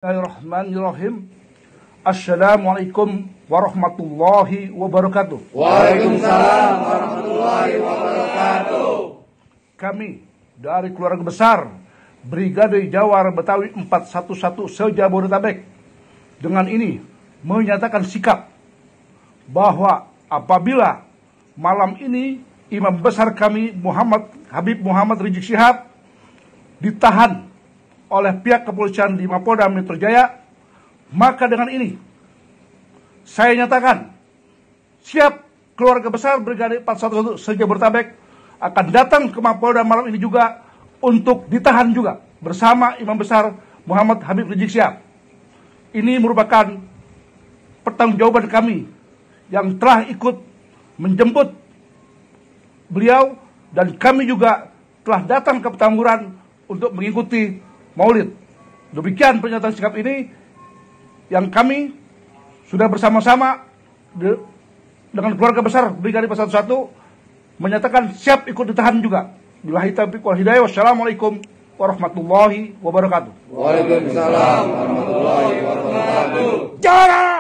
Bismillahirrahmanirrahim. Assalamualaikum warahmatullahi wabarakatuh. Waalaikumsalam warahmatullahi wabarakatuh. Kami dari keluarga besar Brigade Jawar Betawi 411 se-Jabodetabek dengan ini menyatakan sikap bahwa apabila malam ini imam besar kami Habib Muhammad Rizik Syihab ditahan oleh pihak kepolisian di Mapolda Metro Jaya, maka dengan ini saya nyatakan siap keluarga besar Brigade 411 se-Jabodetabek akan datang ke Mapolda malam ini juga untuk ditahan juga bersama imam besar Muhammad Habib Rizik Syihab. Ini merupakan pertanggungjawaban kami yang telah ikut menjemput beliau, dan kami juga telah datang ke Petamburan untuk mengikuti Maulid. Demikian pernyataan sikap ini yang kami sudah bersama-sama dengan keluarga besar Brigade 411 menyatakan siap ikut ditahan juga. Billahi taufiq wal hidayah. Wassalamualaikum warahmatullahi wabarakatuh. Waalaikumsalam warahmatullahi wabarakatuh. Jara!